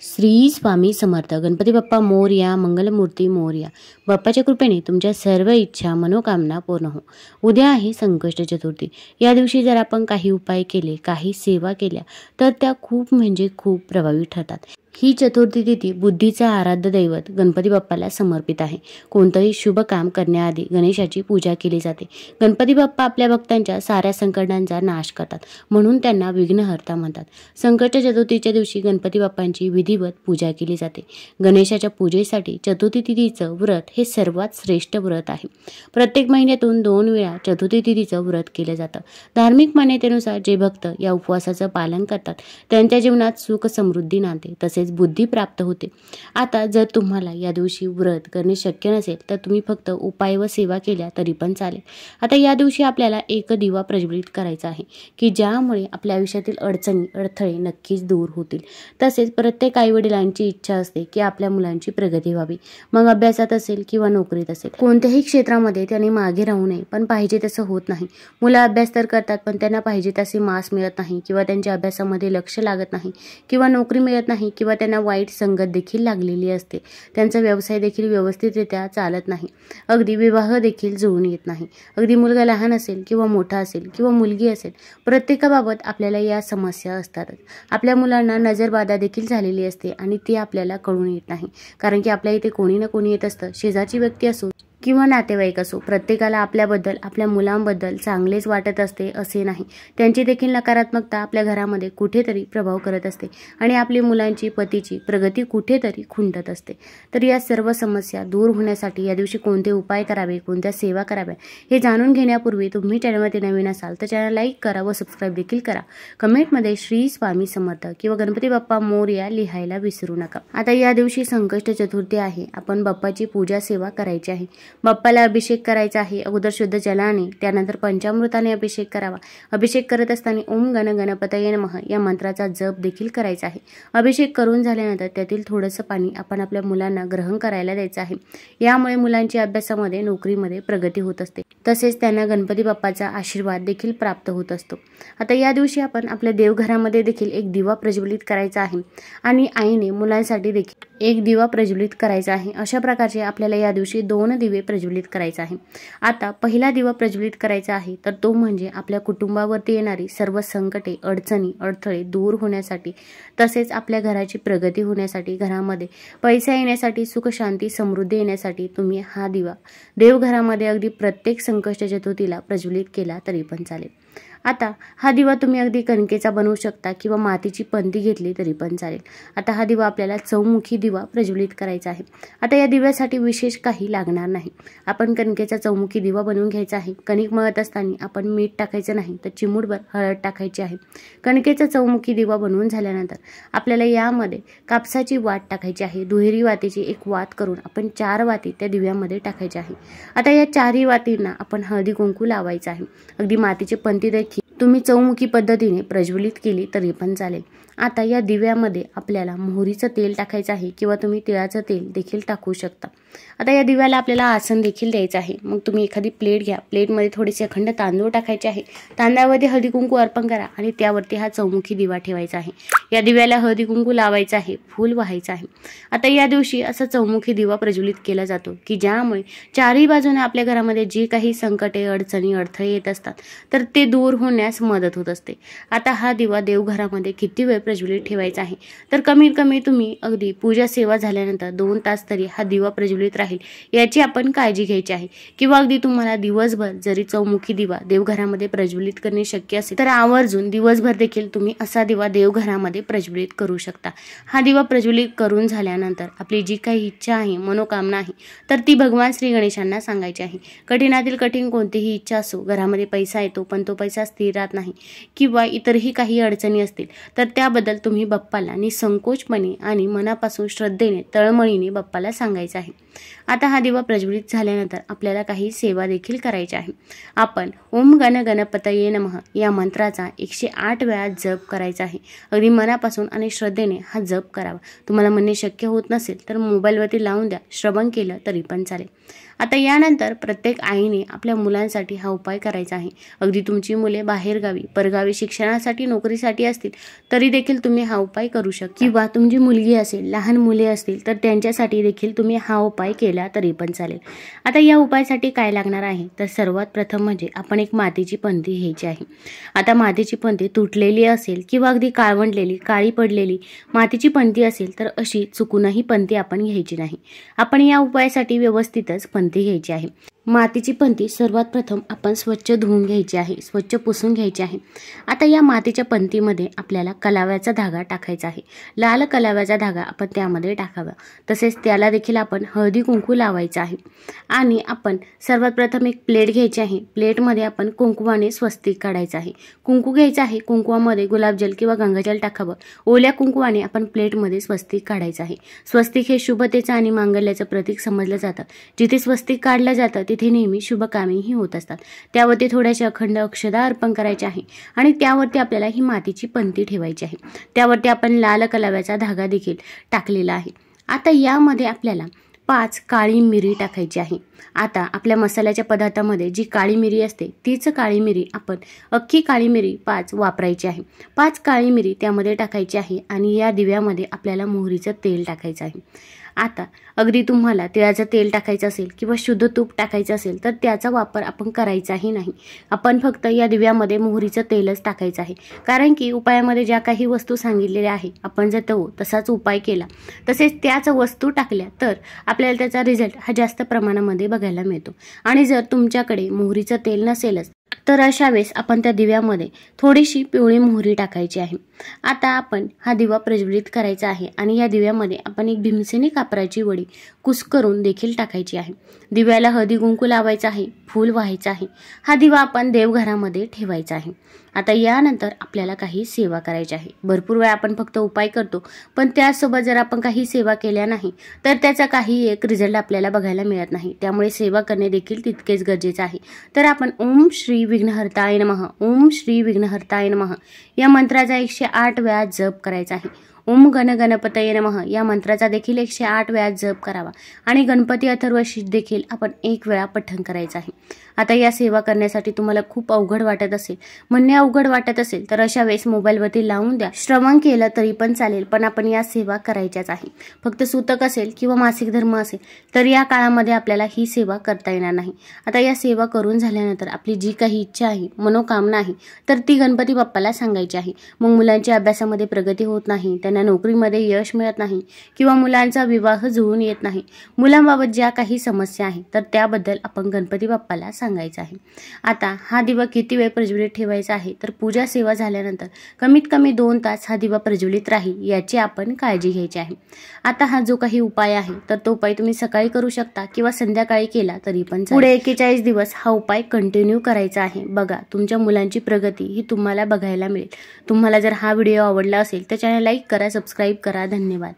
श्री स्वामी समर्थ. गणपती बाप्पा मोरया, मंगलमूर्ती मोरया. बाप्पाच्या कृपेने तुमच्या सर्व इच्छा मनोकामना पूर्ण हो. उद्या आहे संकष्ट चतुर्थी. या दिवशी जर आपण काही उपाय केले, काही सेवा केल्या तर त्या खूप म्हणजे खूप प्रभावी ठरतात. ही चतुर्थी तिथी बुद्धीचा आराध्य दैवत गणपती बाप्पाला समर्पित आहे. कोणतंही शुभ काम करण्याआधी गणेशाची पूजा केली जाते. गणपती बाप्पा आपल्या भक्तांच्या साऱ्या संकटांचा नाश करतात, म्हणून त्यांना विघ्नहर्ता म्हणतात. संकष्ट चतुर्थीच्या दिवशी गणपती बाप्पांची विधिवत पूजा केली जाते. गणेशाच्या पूजेसाठी चतुर्थी तिथीचं व्रत हे सर्वात श्रेष्ठ व्रत आहे. प्रत्येक महिन्यातून 2 वेळा चतुर्थी तिथीचं व्रत केलं जातं. धार्मिक मान्यतेनुसार जे भक्त या उपवासाचं पालन करतात त्यांच्या जीवनात सुख समृद्धी नांदते, तसेच बुद्धी प्राप्त होते. आता जर तुम्हाला या दिवशी व्रत करणे शक्य नसेल तर तुम्ही फक्त उपाय व सेवा केल्या तरी पण चालेल. आता या दिवशी आपल्याला एक दिवा प्रज्वलित करायचा आहे की ज्यामुळे आपल्या आयुष्यातील अडचणी अडथळे नक्कीच दूर होतील. तसेच प्रत्येक आईवडिलांची इच्छा असते की आपल्या मुलांची प्रगती व्हावी, मग अभ्यासात असेल किंवा नोकरीत असेल. कोणत्याही क्षेत्रामध्ये त्यांनी मागे राहू नये, पण पाहिजे तसं होत नाही. मुलं अभ्यास तर करतात पण त्यांना पाहिजे तसे मार्क्स मिळत नाही किंवा त्यांच्या अभ्यासामध्ये लक्ष लागत नाही किंवा नोकरी मिळत नाही किंवा त्यांना वाईट संगत देखील लागलेली असते. त्यांचा व्यवसाय देखील व्यवस्थितरित्या चालत नाही. अगदी विवाह देखील जुळून येत नाही. अगदी मुलगा लहान असेल किंवा मोठा असेल किंवा मुलगी असेल, प्रत्येकाबाबत आपल्याला या समस्या असतातच. आपल्या मुलांना नजरबाधा देखील झालेली असते आणि ती आपल्याला कळून येत नाही, कारण की आपल्या इथे कोणी ना कोणी येत असतं. शेजारची व्यक्ती असो किंवा नातेवाईक असो, प्रत्येकाला आपल्याबद्दल आपल्या मुलांबद्दल चांगलेच वाटत असते असे नाही. त्यांची देखील नकारात्मकता आपल्या घरामध्ये कुठेतरी प्रभाव करत असते आणि आपली मुलांची पतीची प्रगती कुठेतरी खुंटत असते. तर या सर्व समस्या दूर होण्यासाठी या दिवशी कोणते उपाय करावे, कोणत्या सेवा कराव्या हे जाणून घेण्यापूर्वी तुम्ही चॅनलमध्ये नवीन असाल तर चॅनल लाईक करा व सबस्क्राईब देखील करा. कमेंटमध्ये श्री स्वामी समर्थ किंवा गणपती बाप्पा मोरया लिहायला विसरू नका. आता या दिवशी संकष्ट चतुर्थी आहे. आपण बाप्पाची पूजा सेवा करायची आहे. बाप्पाला अभिषेक करायचा आहे. अगोदर शुद्ध जलाने, त्यानंतर पंचामृताने अभिषेक करावा. अभिषेक करत असताना ओम गण गणपतये नमः या मंत्राचा जप देखील करायचा आहे. अभिषेक करून झाल्यानंतर त्यातील थोडंसं पाणी आपण आपल्या मुलांना ग्रहण करायला द्यायचं आहे. यामुळे मुलांची अभ्यासामध्ये नोकरीमध्ये प्रगती होत असते, तसेच त्यांना गणपती बाप्पाचा आशीर्वाद देखील प्राप्त होत असतो. आता या दिवशी आपण आपल्या देवघरामध्ये देखील एक दिवा प्रज्वलित करायचा आहे आणि आईने मुलांसाठी देखील एक दिवा प्रज्वलित करायचा आहे. अशा प्रकारचे आपल्याला या दिवशी 2 दिवे प्रज्वलित करायचा आहे. आता पहिला दिवा प्रज्वलित करायचा आहे तर तो म्हणजे आपल्या कुटुंबावरती येणारी सर्व संकटे अडचणी अडथळे दूर होण्यासाठी, तसेच आपल्या घराची प्रगती होण्यासाठी, घरामध्ये पैसा येण्यासाठी, सुख शांती समृद्धी येण्यासाठी तुम्ही हा दिवा देवघरामध्ये अगदी प्रत्येक संकष्ट चतुर्थीला प्रज्वलित केला तरी पण चालेल. आता हा दिवा तुम्ही अगदी कणकेचा बनवू शकता किंवा मातीची पंती घेतली तरी पण चालेल. आता हा दिवा आपल्याला चौमुखी दिवा प्रज्वलित करायचा आहे. आता या दिव्यासाठी विशेष काही लागणार नाही. आपण कणकेचा चौमुखी दिवा बनवून घ्यायचा आहे. कणिक मळत असताना आपण मीठ टाकायचं नाही तर चिमूटभर हळद टाकायची आहे. कणकेचा चौमुखी दिवा बनवून झाल्यानंतर आपल्याला यामध्ये कापसाची वात टाकायची आहे. दुहेरी वातीची एक वात करून आपण 4 वाती त्या दिव्यामध्ये टाकायच्या आहे. आता या 4ही वातींना आपण हळदी कुंकू लावायचं आहे. अगदी मातीची पंती देखील तुम्ही चौमुखी पद्धतीने प्रज्वलित केली तरी पण चालेल. आता या दिव्यामध्ये आपल्याला मोहरीचं तेल टाकायचं आहे किंवा तुम्ही तिळाचं तेल देखील टाकू शकता. आता या दिव्याला आपल्याला आसन देखील द्यायचं आहे. मग तुम्ही एखादी प्लेट घ्या. प्लेटमध्ये थोडेसे अखंड तांदूळ टाकायचे आहे. तांदळावरती हळदी कुंकू अर्पण करा आणि त्यावरती हा चौमुखी दिवा ठेवायचा आहे. या दिव्याला हळदी कुंकू लावायचं आहे, फूल व्हायचं आहे. आता या दिवशी असा चौमुखी दिवा प्रज्वलित केला जातो की ज्यामुळे 4ही बाजूने आपल्या घरामध्ये जी काही संकटे अडचणी अडथळे येत असतात तर ते दूर होण्यास मदत होत असते. आता हा दिवा देवघरामध्ये किती वेळ प्रज्वलित ठेवायचा आहे तर कमीत कमी तुम्ही अगदी पूजा सेवा झाल्यानंतर 2 तास तरी हा दिवा प्रज्वलित राहील याची आपण काळजी घ्यायची आहे. किंवा अगदी तुम्हाला दिवसभर जरी चौमुखी दिवा देवघरामध्ये प्रज्वलित करणे शक्य असेल तर आवर्जून दिवसभर देखील तुम्ही असा दिवा देवघरामध्ये प्रज्वलित करू शकता. हा दिवा प्रज्वलित करून झाल्यानंतर आपली जी काही इच्छा आहे, मनोकामना आहे तर ती भगवान श्री गणेशांना सांगायची आहे. कठीणातील कठीण कोणतीही इच्छा असो, घरामध्ये पैसा येतो पण तो पैसा स्थिर राहत नाही किंवा इतरही काही अडचणी असतील तर त्याबद्दल तुम्ही बाप्पाला निसंकोचपणे आणि मनापासून श्रद्धेने तळमळीने बाप्पाला सांगायचं आहे. आता हा दिवा प्रज्वलित झाल्यानंतर आपल्याला काही सेवा देखील करायची आहे. आपण ओम गण गणपतये नमः या मंत्राचा 108 वेळा जप करायचा आहे. अगदी मनापासून आणि श्रद्धेने हा जप करावा. तुम्हाला म्हणणे शक्य होत नसेल तर मोबाईलवरती लावून द्या, श्रवण केलं तरी पण चालेल. आता यानंतर प्रत्येक आईने आपल्या मुलांसाठी हा उपाय करायचा आहे। अगदी तुमची मुले बाहेरगावी परगावी शिक्षणासाठी नोकरीसाठी असतील तरी देखील तुम्ही हा उपाय करू शकता, किंवा तुमची मुलगी असेल, लहान मुले असतील तर त्यांच्यासाठी देखील तुम्ही हा उपाय केला तरी पण चालेल। आता या उपायासाठी काय लागणार आहे तर सर्वात प्रथम म्हणजे आपण एक मातीची पंती घ्यायची आहे। आता मातीची पंती तुटलेली असेल किंवा अगदी काळवंडलेली काळी पडलेली मातीची पंती असेल तर अशी चुकूनही पंती आपण घ्यायची नाही। आपण या उपायासाठी व्यवस्थितच पंती घ्यायची आहे। मातीची पंती सर्वात प्रथम आपण स्वच्छ धुवून घ्यायची आहे, स्वच्छ पुसून घ्यायची आहे। आता या मातीच्या पंतीमध्ये आपल्याला कलाव्याचा धागा टाकायचा आहे। लाल कलाव्याचा धागा आपण त्यामध्ये टाकावा। तसेच त्याला देखील आपण हळदी कुंकू लावायचं आहे। आणि आपण सर्वात प्रथम एक प्लेट घ्यायची आहे। प्लेटमध्ये आपण कुंकुवाने स्वस्तिक काढायचं आहे। कुंकू घ्यायचं आहे, कुंकुवामध्ये गुलाबजल किंवा गंगाजल टाकावं। ओल्या कुंकुवाने आपण प्लेटमध्ये स्वस्तिक काढायचं आहे। स्वस्तिक हे शुभतेचं आणि मांगल्याचं प्रतीक समजलं जातं। जिथे स्वस्तिक काढलं जातं तिथे नेहमी शुभ कामेही होत असतात। त्यावरती थोड्याशा अखंड अक्षदा अर्पण करायचे आहे आणि त्यावरती आपल्याला ही मातीची पंती ठेवायची आहे। त्यावरती आपण लाल कलाव्याचा धागा देखील टाकलेला आहे। आता यामध्ये आपल्याला 5 काळी मिरी टाकायची आहे। आता आपल्या मसाल्याच्या पदार्थामध्ये जी काळी मिरी असते तीच काळी मिरी आपण अख्खी काळी मिरी 5 वापरायची आहे। 5 काळी मिरी त्यामध्ये टाकायची आहे आणि या दिव्यामध्ये आपल्याला मोहरीचं तेल टाकायचं आहे। आता अगदी तुम्हाला तिळाचं तेल टाकायचं असेल किंवा शुद्ध तूप टाकायचं असेल तर त्याचा वापर आपण करायचाही नाही। आपण फक्त या दिव्यामध्ये मोहरीचं तेलच टाकायचं आहे। कारण की उपायामध्ये ज्या काही वस्तू सांगितलेल्या आहे आपण जर तो तसाच उपाय केला तसेच त्याच वस्तू टाकल्या तर आपल्याला त्याचा रिझल्ट हा जास्त प्रमाणामध्ये बघायला मिळतो। आणि जर तुमच्याकडे मोहरीचं तेल नसेलच तर अशा वेळेस आपण त्या दिव्यामध्ये थोडीशी पिवळी मोहरी टाकायची आहे। आता आपण हा दिवा प्रज्वलित करायचा आहे आणि या दिव्यामध्ये आपण एक भीमसेनी कापराची वडी कुस्करून देखील टाकायची आहे। दिव्याला हळदी कुंकू लावायचा आहे, फूल व्हायचं आहे। हा दिवा आपण देवघरामध्ये ठेवायचा आहे। आता यानंतर आपल्याला काही सेवा करायची आहे। भरपूर वेळा आपण फक्त उपाय करतो पण त्यासोबत जर आपण काही सेवा केल्या नाही तर त्याचा काही एक रिझल्ट आपल्याला बघायला मिळत नाही। त्यामुळे सेवा करणे देखील तितकेच गरजेचे आहे। तर आपण ओम श्री विघ्नहर्ताय नमः, ओम श्री विघ्नहर्ताय नमः या मंत्राचा 108 वेळा जप करायचा आहे। ओम गण गणपतये नमः या मंत्राचा देखील 108 वेळा जप करावा आणि गणपती अथर्वशीर्ष देखील आपण 1 वेळा पठण करायचं आहे। आता या सेवा करण्यासाठी तुम्हाला खूप अवघड वाटत असेल, म्हणणे अवघड वाटत असेल तर अशा वेळेस मोबाईलवरती लावून द्या, श्रवण केलं तरी पण चालेल, पण आपण या सेवा करायच्याच आहे। फक्त सूतक असेल किंवा मासिक धर्म असेल तर या काळामध्ये आपल्याला ही सेवा करता येणार नाही। आता या सेवा करून झाल्यानंतर आपली जी काही इच्छा आहे, मनोकामना आहे तर ती गणपती बाप्पाला सांगायची आहे। मग मुलांच्या अभ्यासामध्ये प्रगती होत नाही, त्यांना नोकरीमध्ये यश मिळत नाही किंवा मुलांचा विवाह जुळून येत नाही, मुलांबाबत ज्या काही समस्या आहेत तर त्याबद्दल आपण गणपती बाप्पाला सांगायचं आहे। आता हा दिवा किती वेळ प्रज्वलित ठेवायचा आहे तर पूजा सेवा झाल्यानंतर कमीत कमी 2 तास हा दिवा प्रज्वलित राहील याची आपण काळजी घ्यायची आहे। आता हा जो काही उपाय आहे तर तो उपाय तुम्ही सकाळी करू शकता किंवा संध्याकाळी केला तरी पण चालेल। पुढे 41 दिवस हा उपाय कंटिन्यू करायचा आहे। बघा तुमच्या मुलांची प्रगती ही तुम्हाला बघायला मिळेल। तुम्हाला जर हा व्हिडिओ आवडला असेल तर चॅनल लाईक करा, सबस्क्राइब करा। धन्यवाद।